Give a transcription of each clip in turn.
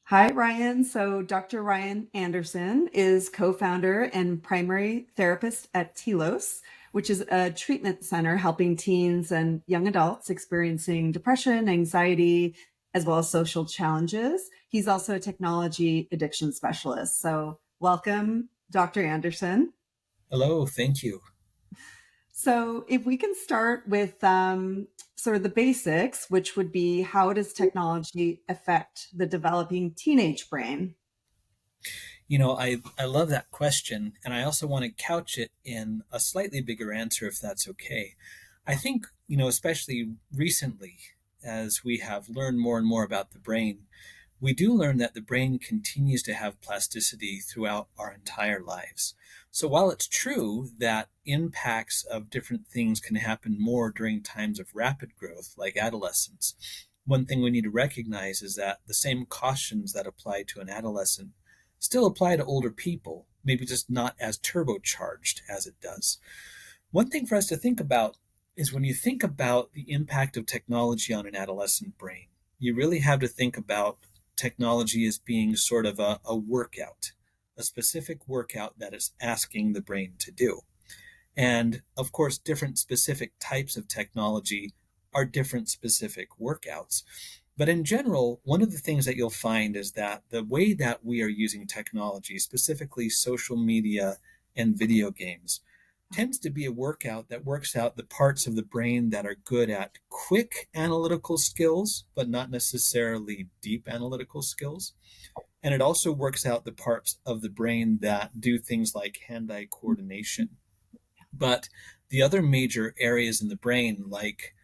Hi, Ryan. So, Dr. Ryan Anderson is co founder and primary therapist at Telos, which is a treatment center helping teens and young adults experiencing depression, anxiety, as well as social challenges. He's also a technology addiction specialist. So, welcome, Dr. Anderson. Hello, thank you. So, if we can start with sort of the basics, which would be how does technology affect the developing teenage brain? I love that question, and I also want to couch it in a slightly bigger answer if that's okay. I think, especially recently, as we have learned more and more about the brain, we do learn that the brain continues to have plasticity throughout our entire lives. So while it's true that impacts of different things can happen more during times of rapid growth, like adolescence, one thing we need to recognize is that the same cautions that apply to an adolescent still apply to older people, maybe just not as turbocharged as it does. One thing for us to think about is when you think about the impact of technology on an adolescent brain, you really have to think about technology as being sort of a workout, a specific workout that is asking the brain to do. And of course, different specific types of technology are different specific workouts. But in general, one of the things that you'll find is that the way that we are using technology, specifically social media and video games, tends to be a workout that works out the parts of the brain that are good at quick analytical skills, but not necessarily deep analytical skills. And it also works out the parts of the brain that do things like hand eye coordination. But the other major areas in the brain, like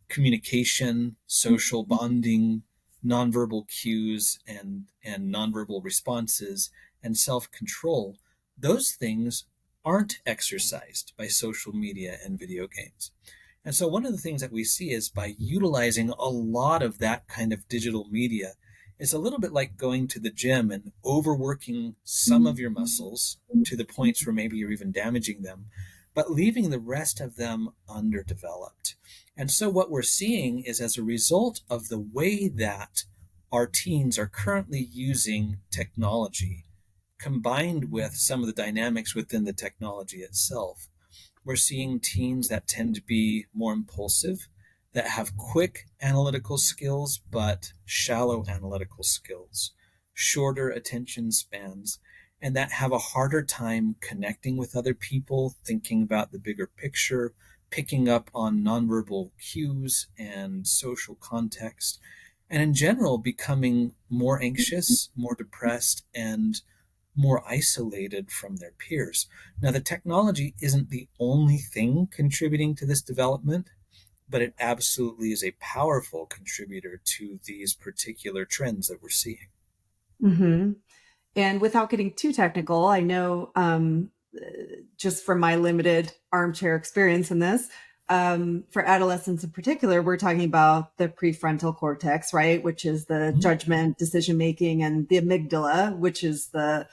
communication, social bonding, nonverbal cues, and nonverbal responses, and self control, those things aren't exercised by social media and video games. And so, one of the things that we see is by utilizing a lot of that kind of digital media, it's a little bit like going to the gym and overworking some of your muscles to the points where maybe you're even damaging them, but leaving the rest of them underdeveloped. And so, what we're seeing is as a result of the way that our teens are currently using technology, combined with some of the dynamics within the technology itself, we're seeing teens that tend to be more impulsive, that have quick analytical skills, but shallow analytical skills, shorter attention spans, and that have a harder time connecting with other people, thinking about the bigger picture, picking up on nonverbal cues and social context, and in general becoming more anxious, more depressed, and more isolated from their peers. Now, the technology isn't the only thing contributing to this development, but it absolutely is a powerful contributor to these particular trends that we're seeing. Hmm. And without getting too technical, I know just from my limited armchair experience in this, for adolescents in particular, we're talking about the prefrontal cortex, right? Which is the Mhm. judgment, decision making, and the amygdala, which is the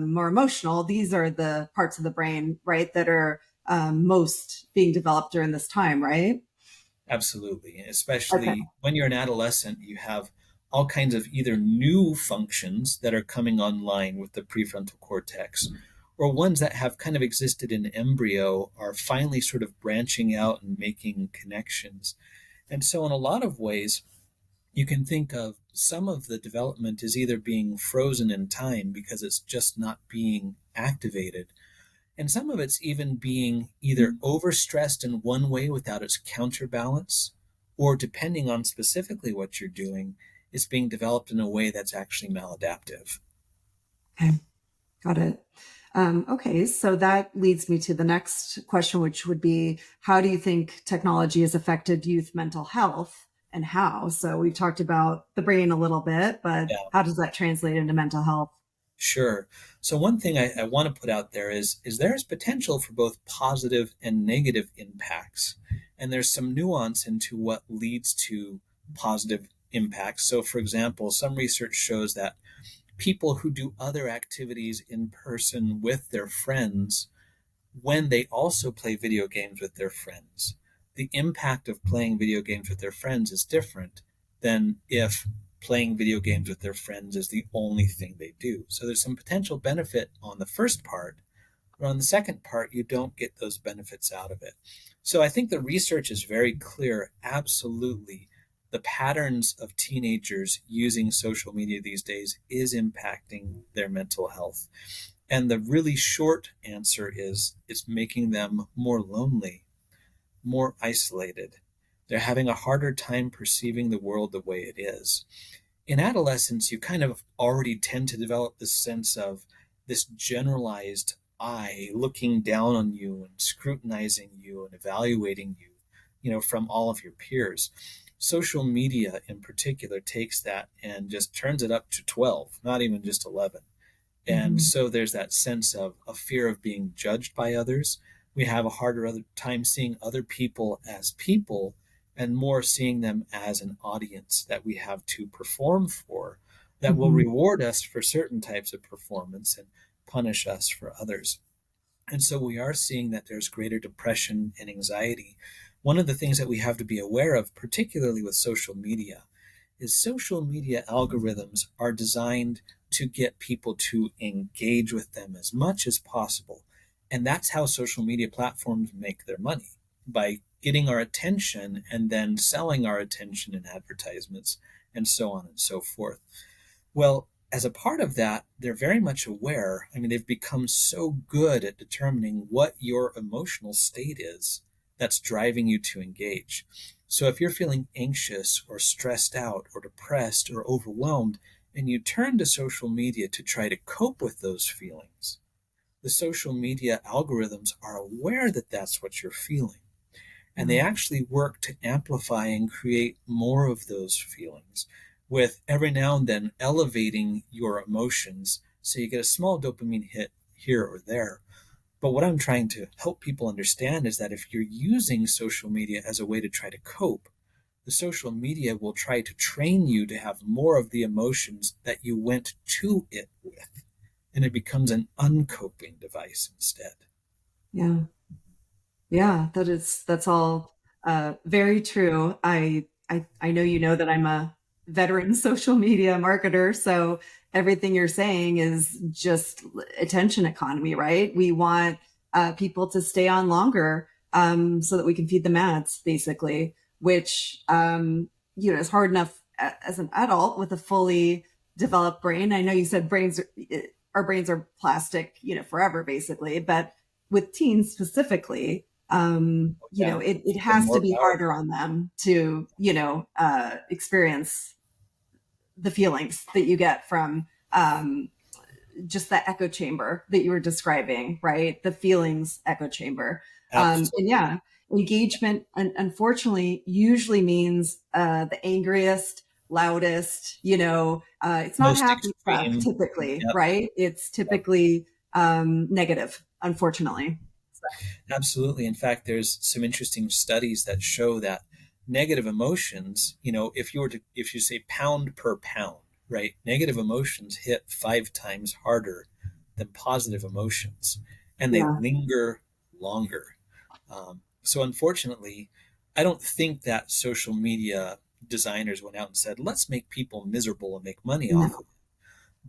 more emotional. These are the parts of the brain, right, that are most being developed during this time, right? Absolutely. Okay. Especially when you're an adolescent, you have all kinds of either new functions that are coming online with the prefrontal cortex, or ones that have kind of existed in embryo are finally sort of branching out and making connections. And so, in a lot of ways, you can think of some of the development as either being frozen in time because it's just not being activated, and some of it's even being either overstressed in one way without its counterbalance, or depending on specifically what you're doing, it's being developed in a way that's actually maladaptive. Okay. Got it. Okay, so that leads me to the next question, which would be how do you think technology has affected youth mental health and how? So we've talked about the brain a little bit, but Yeah, how does that translate into mental health? sure. So one thing I want to put out there is there's potential for both positive and negative impacts. And there's some nuance into what leads to positive impacts. So for example, some research shows that people who do other activities in person with their friends when they also play video games with their friends. The impact of playing video games with their friends is different than if playing video games with their friends is the only thing they do. So there's some potential benefit on the first part, but on the second part, you don't get those benefits out of it. So I think the research is very clear. Absolutely. The patterns of teenagers using social media these days is impacting their mental health. And the really short answer is it's making them more lonely, more isolated. They're having a harder time perceiving the world the way it is. In adolescence, you kind of already tend to develop this sense of this generalized eye looking down on you and scrutinizing you and evaluating you, from all of your peers. Social media in particular takes that and just turns it up to 12, not even just 11. And Mhm. so there's that sense of a fear of being judged by others. We have a harder other time seeing other people as people and more seeing them as an audience that we have to perform for, that will Mhm. reward us for certain types of performance and punish us for others. And so we are seeing that there's greater depression and anxiety. One of the things that we have to be aware of, particularly with social media, is social media algorithms are designed to get people to engage with them as much as possible. And that's how social media platforms make their money, by getting our attention and then selling our attention in advertisements and so on and so forth. Well, as a part of that, they're very much aware. I mean, they've become so good at determining what your emotional state is that's driving you to engage. So if you're feeling anxious or stressed out or depressed or overwhelmed, and you turn to social media to try to cope with those feelings, the social media algorithms are aware that that's what you're feeling. And they Yeah. actually work to amplify and create more of those feelings, with every now and then elevating your emotions so you get a small dopamine hit here or there. But what I'm trying to help people understand is that if you're using social media as a way to try to cope, the social media will try to train you to have more of the emotions that you went to it with. And it becomes an uncoping device instead. Yeah. Yeah, that's all very true. I know you know that I'm a veteran social media marketer, so everything you're saying is just attention economy, right? We want people to stay on longer so that we can feed them ads, basically, which is hard enough as an adult with a fully developed brain. I know you said our brains are plastic, forever, basically, but with teens specifically, Yeah, it even has to more be harder powerful. on them to, experience the feelings that you get from just that echo chamber that you were describing, right? The feelings echo chamber. And Absolutely. yeah, engagement, unfortunately, usually means the angriest, loudest, it's not Most happy stuff extreme. typically, Yep. right? It's Yep. typically negative, unfortunately. Absolutely. In fact, there's some interesting studies that show that negative emotions, if you say pound per pound, right? Negative emotions hit 5 times harder than positive emotions, and they Yeah. linger longer. So unfortunately, I don't think that social media designers went out and said, let's make people miserable and make money off No. of it.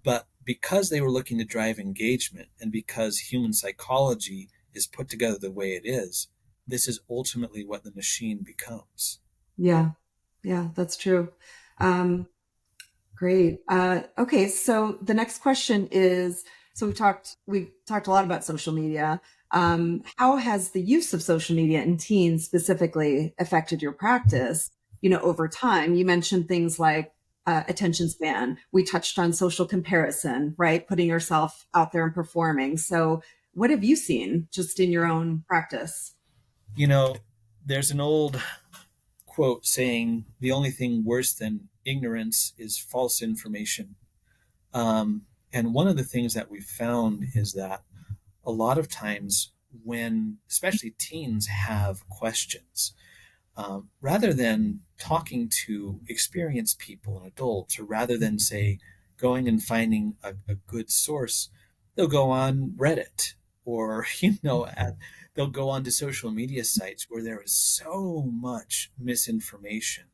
But because they were looking to drive engagement and because human psychology is put together the way it is, this is ultimately what the machine becomes. Yeah. Yeah, that's true. Um, Great. Okay, so the next question is, so we've talked a lot about social media. How has the use of social media in teens specifically affected your practice, over time? You mentioned things like attention span. We touched on social comparison, right? Putting yourself out there and performing. So what have you seen just in your own practice? You know, there's an old quote saying the only thing worse than ignorance is false information. And one of the things that we've found is that a lot of times when especially teens have questions, rather than talking to experienced people and adults, or rather than say going and finding a good source, they'll go on Reddit or they'll go on to social media sites where there is so much misinformation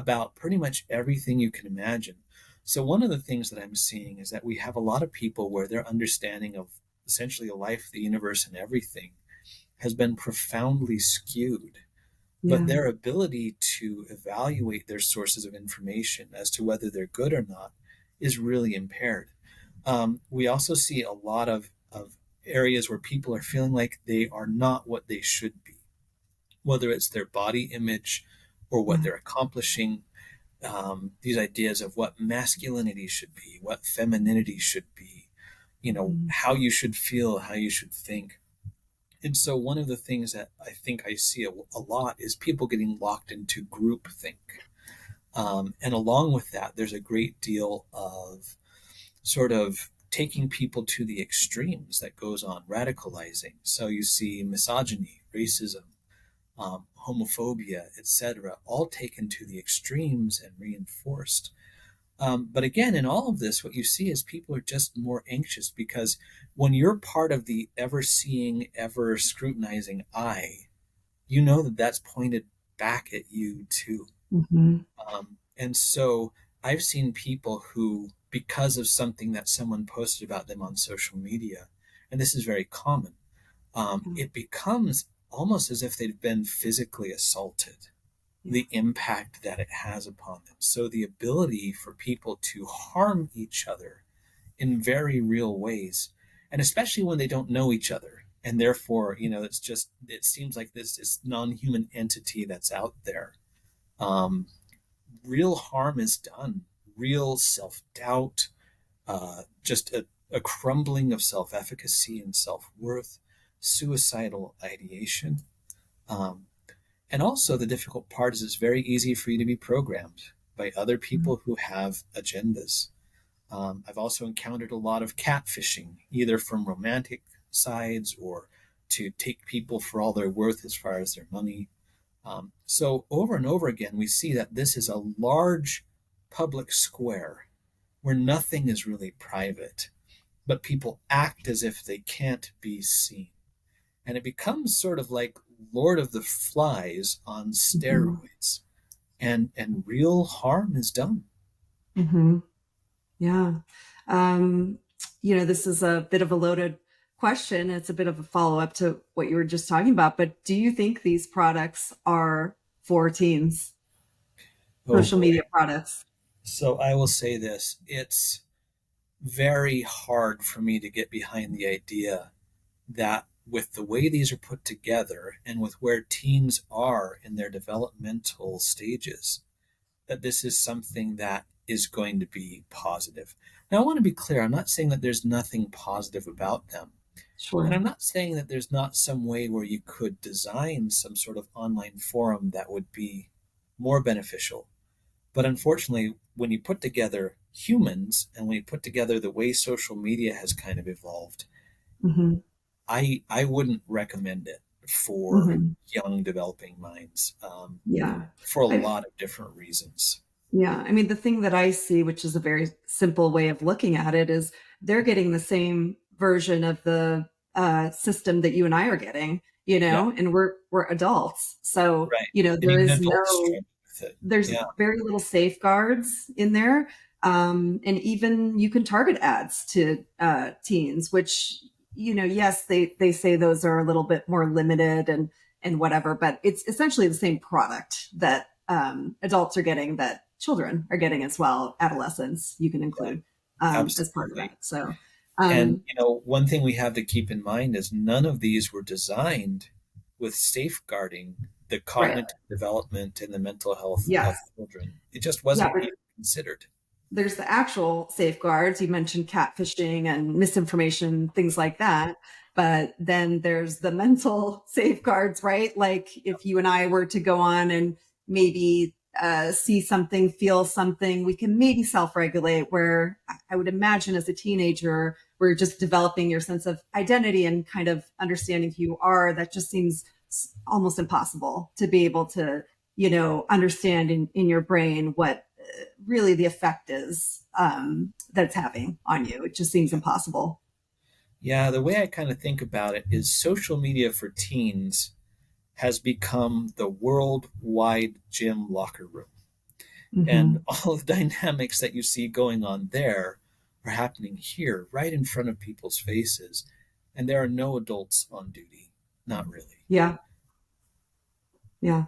about pretty much everything you can imagine. So one of the things that I'm seeing is that we have a lot of people where their understanding of essentially life, the universe, and everything has been profoundly skewed, but Yeah. their ability to evaluate their sources of information as to whether they're good or not is really impaired. We also see a lot of areas where people are feeling like they are not what they should be, whether it's their body image or what Yeah. they're accomplishing. These ideas of what masculinity should be, what femininity should be, Mhm. how you should feel, how you should think. And so, one of the things that I think I see a lot is people getting locked into groupthink. And along with that, there's a great deal of sort of taking people to the extremes that goes on, radicalizing. So, you see misogyny, racism, homophobia, etc., all taken to the extremes and reinforced. But again, in all of this, what you see is people are just more anxious because when you're part of the ever seeing, ever scrutinizing eye, you know that that's pointed back at you too. Mhm. And so I've seen people who, because of something that someone posted about them on social media, and this is very common, Yeah. it becomes almost as if they've been physically assaulted, Yeah. the impact that it has upon them. So the ability for people to harm each other in very real ways, and especially when they don't know each other. And therefore, it seems like this non-human entity that's out there. Um, Real harm is done, real self-doubt, just a crumbling of self-efficacy and self-worth, suicidal ideation. Um, And also, the difficult part is it's very easy for you to be programmed by other Mhm. people who have agendas. I've also encountered a lot of catfishing, either from romantic sides or to take people for all they're worth as far as their money. So, over and over again, we see that this is a large public square where nothing is really private, but people act as if they can't be seen. And it becomes sort of like Lord of the Flies on Mhm. steroids, and real harm is done. Mhm. Yeah. Um, this is a bit of a loaded question. It's a bit of a follow up to what you were just talking about. But do you think these products are for teens, Oh social boy. media products? So I will say this, it's very hard for me to get behind the idea that with the way these are put together and with where teens are in their developmental stages, that this is something that is going to be positive. Now, I want to be clear, I'm not saying that there's nothing positive about them. And Sure. I'm not saying that there's not some way where you could design some sort of online forum that would be more beneficial. But unfortunately, when you put together humans and when you put together the way social media has kind of evolved, Hmm. I wouldn't recommend it for Hmm. young developing minds, Yeah. for a I, lot of different reasons. yeah. I mean, the thing that I see, which is a very simple way of looking at it, is they're getting the same version of the system that you and I are getting, Yeah, and we're adults. So, right. And there even is adults no struggle with it. there's Yeah, very little safeguards in there. And even you can target ads to teens, which, yes, they say those are a little bit more limited and whatever, but it's essentially the same product that adults are getting that children are getting as well. Adolescents, you can yeah, include as part of that. absolutely. So, And um, one thing we have to keep in mind is none of these were designed with safeguarding the right. cognitive development and the mental health Yes. of children. It just Yeah. wasn't even considered. There's the actual safeguards. You mentioned catfishing and misinformation, things like that. But then there's the mental safeguards, right? Like if you and I were to go on and maybe see something, feel something, we can maybe self regulate. Where I would imagine as a teenager, we're just developing your sense of identity and kind of understanding who you are. That just seems almost impossible to be able to, understand in your brain what really the effect is that it's having on you. It just seems Yeah. impossible. Yeah, the way I kind of think about it is social media for teens has become the worldwide gym locker room. And Hmm. all the dynamics that you see going on there are happening here, right in front of people's faces. And there are no adults on duty. Not really. Yeah. Yeah.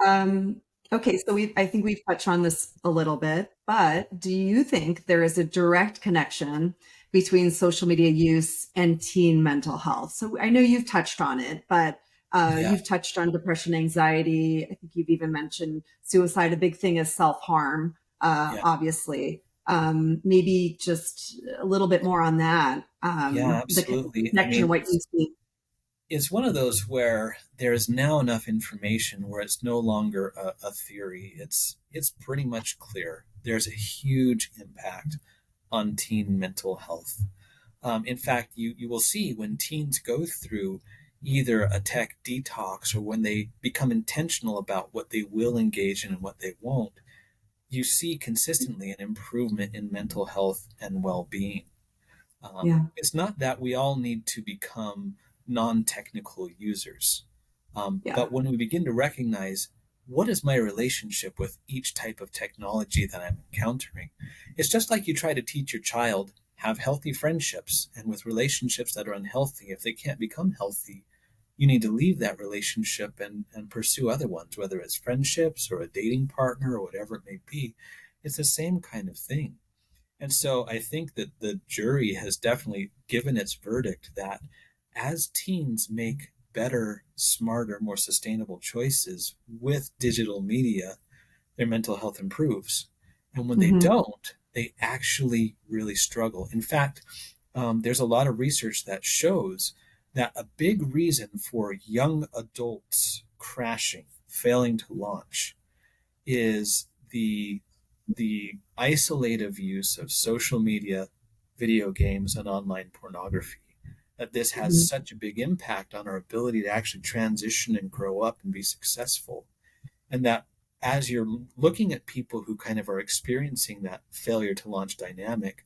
Um, okay, so I think we've touched on this a little bit, but do you think there is a direct connection between social media use and teen mental health? So I know you've touched on it, but Yeah. you've touched on depression, anxiety. I think you've even mentioned suicide. A big thing is self-harm, Yeah. obviously. Maybe just a little bit more on that, Yeah, the absolutely. I connection, mean, what you see. it's one of those where there is now enough information where it's no longer a theory. It's pretty much clear. There's a huge impact on teen mental health. In fact, you will see when teens go through either a tech detox or when they become intentional about what they will engage in and what they won't, you see consistently an improvement in mental health and well-being. Yeah. It's not that we all need to become non-technical users, Yeah. but when we begin to recognize what is my relationship with each type of technology that I'm encountering, it's just like you try to teach your child have healthy friendships, and with relationships that are unhealthy, if they can't become healthy, you need to leave that relationship and pursue other ones, whether it's friendships or a dating partner or whatever it may be. It's the same kind of thing. And so I think that the jury has definitely given its verdict that as teens make better, smarter, more sustainable choices with digital media, their mental health improves. And when they Hmm. don't, they actually really struggle. In fact, there's a lot of research that shows that a big reason for young adults crashing, failing to launch, is the isolative use of social media, video games, and online pornography. That this has Hmm. such a big impact on our ability to actually transition and grow up and be successful. And that as you're looking at people who kind of are experiencing that failure to launch dynamic,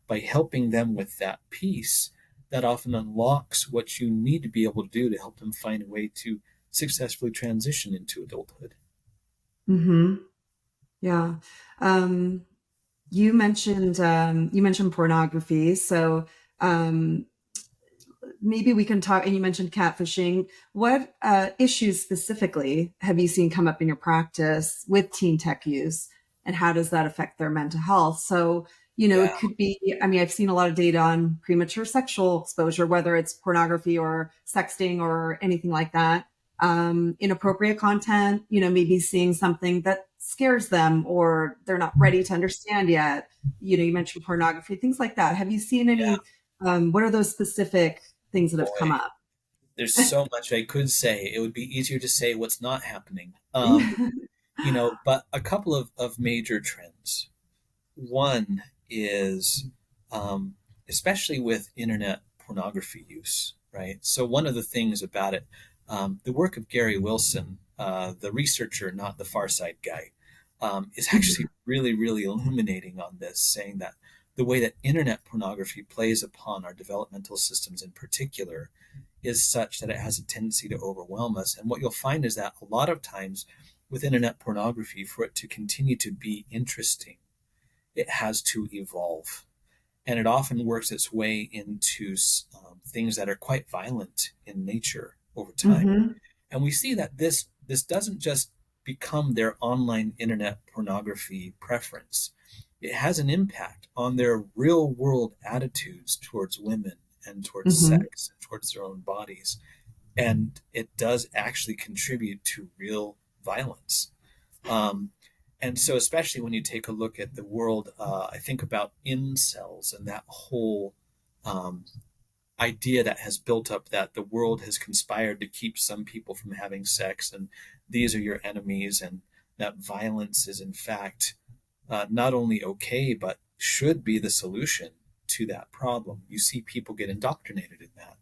by helping them with that piece, that often unlocks what you need to be able to do to help them find a way to successfully transition into adulthood. Hmm. Yeah. Um, you mentioned pornography. So um, maybe we can talk. And you mentioned catfishing. What issues specifically have you seen come up in your practice with teen tech use, and how does that affect their mental health? So Yeah. it could be. I mean, I've seen a lot of data on premature sexual exposure, whether it's pornography or sexting or anything like that. Inappropriate content. Maybe seeing something that scares them or they're not ready to understand yet. You mentioned pornography, things like that. Have you seen Yeah. any? What are those specific things that have come Boy, up? there's so much I could say. It would be easier to say what's not happening. But a couple of major trends. One is, um, especially with internet pornography use, right? So one of the things about it, the work of Gary Wilson, the researcher, not the Far Side guy, is actually really, really illuminating on this, saying that the way that internet pornography plays upon our developmental systems in particular is such that it has a tendency to overwhelm us. And what you'll find is that a lot of times with internet pornography, for it to continue to be interesting, it has to evolve. And it often works its way into things that are quite violent in nature over time. Hmm. And we see that this doesn't just become their online internet pornography preference. It has an impact on their real world attitudes towards women and towards Hmm. sex and towards their own bodies. And it does actually contribute to real violence. Um, and so, especially when you take a look at the world, I think about incels and that whole um, idea that has built up that the world has conspired to keep some people from having sex, and these are your enemies, and that violence is, in fact, not only okay, but should be the solution to that problem. You see people get indoctrinated in that.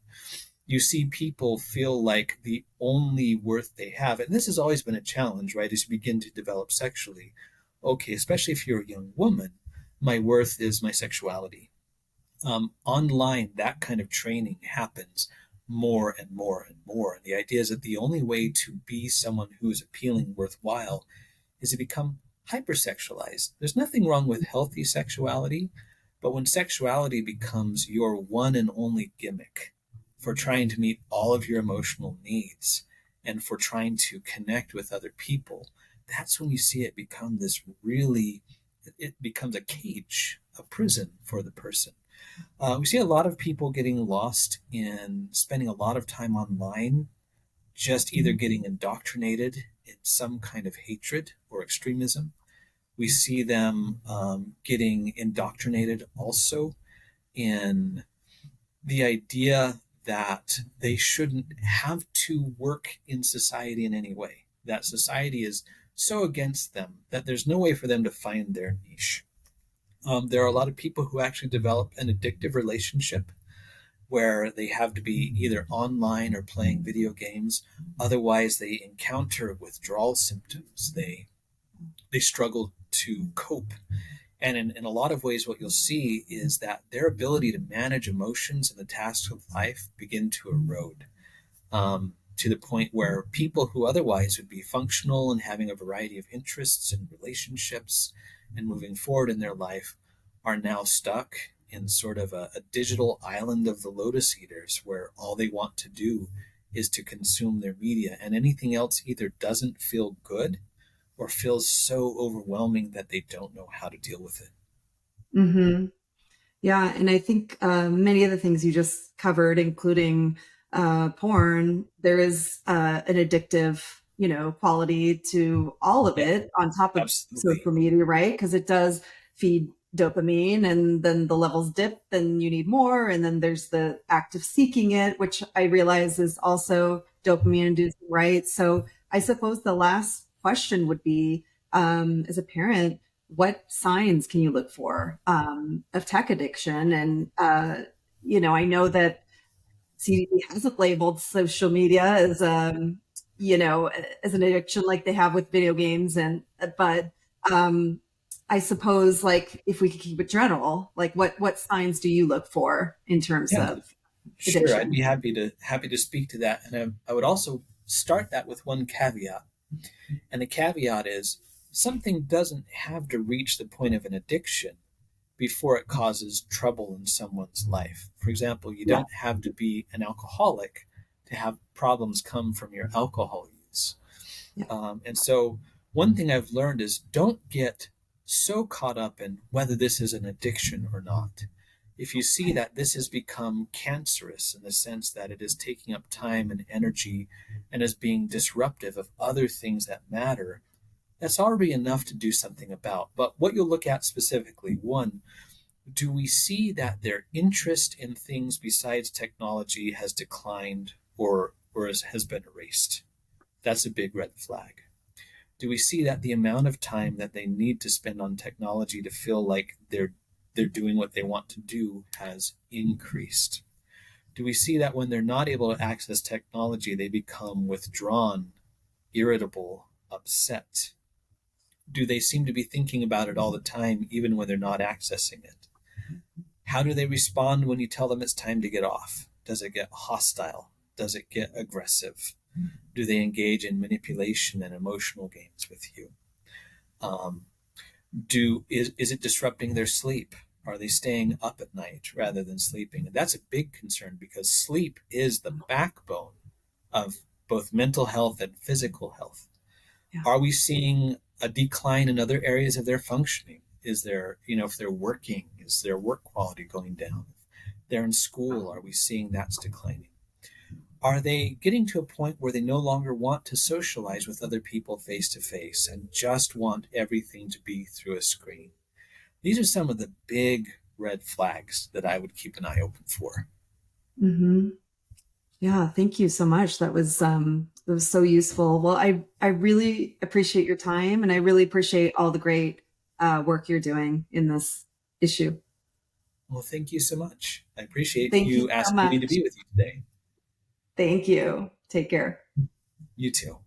You see people feel like the only worth they have, and this has always been a challenge, right? As you begin to develop sexually, okay, especially if you're a young woman, my worth is my sexuality. Online, that kind of training happens more and more and more. And the idea is that the only way to be someone who is appealing, worthwhile, is to become hypersexualized. There's nothing wrong with healthy sexuality, but when sexuality becomes your one and only gimmick for trying to meet all of your emotional needs and for trying to connect with other people, that's when you see it become this really, it becomes a cage, a prison for the person. We see a lot of people getting lost in spending a lot of time online, just either getting indoctrinated in some kind of hatred or extremism. We see them getting indoctrinated also in the idea that they shouldn't have to work in society in any way, that society is so against them that there's no way for them to find their niche. There are a lot of people who actually develop an addictive relationship where they have to be either online or playing video games. Otherwise, they encounter withdrawal symptoms. They struggle to cope. And in a lot of ways, what you'll see is that their ability to manage emotions and the tasks of life begin to erode, to the point where people who otherwise would be functional and having a variety of interests and relationships and moving forward in their life are now stuck in sort of a digital island of the lotus eaters where all they want to do is to consume their media, and anything else either doesn't feel good or feels so overwhelming that they don't know how to deal with it. Hmm. Yeah, and I think many of the things you just covered, including porn, there is an addictive, quality to all of Yeah, it on top of absolutely. social media, right? Because it does feed dopamine, and then the levels dip, then you need more, and then there's the act of seeking it, which I realize is also dopamine inducing, right? So I suppose the last question would be, as a parent, what signs can you look for of tech addiction? And I know that CDC hasn't labeled social media as as an addiction like they have with video games, and but um, I suppose, like, if we could keep it general, like what signs do you look for in terms Yeah, of sure. I'd addiction? be happy to speak to that, and I would also start that with one caveat. And the caveat is something doesn't have to reach the point of an addiction before it causes trouble in someone's life. For example, you Yeah, don't have to be an alcoholic to have problems come from your alcohol use. yeah, And so, one thing I've learned is don't get so caught up in whether this is an addiction or not. If you see okay, that this has become cancerous in the sense that it is taking up time and energy and is being disruptive of other things that matter, that's already enough to do something about. But what you'll look at specifically, one, do we see that their interest in things besides technology has declined or has been erased? That's a big red flag. Do we see that the amount of time that they need to spend on technology to feel like they're doing what they want to do has increased? Do we see that when they're not able to access technology, they become withdrawn, irritable, upset? Do they seem to be thinking about it all the time, even when they're not accessing it? How do they respond when you tell them it's time to get off? Does it get hostile? Does it get aggressive? Do they engage in manipulation and emotional games with you? Um, is it disrupting their sleep? Are they staying up at night rather than sleeping? And that's a big concern because sleep is the backbone of both mental health and physical health. yeah. Are we seeing a decline in other areas of their functioning? Is there, if they're working, is their work quality going down? If they're in school, are we seeing that's declining? Are they getting to a point where they no longer want to socialize with other people face to face and just want everything to be through a screen? These are some of the big red flags that I would keep an eye open for. Hmm. Yeah, thank you so much. That was so useful. Well, I really appreciate your time, and I really appreciate all the great work you're doing in this issue. Well, thank you so much. I appreciate Thank you you so asking me to much. be with you today. Thank you. Take care. You too.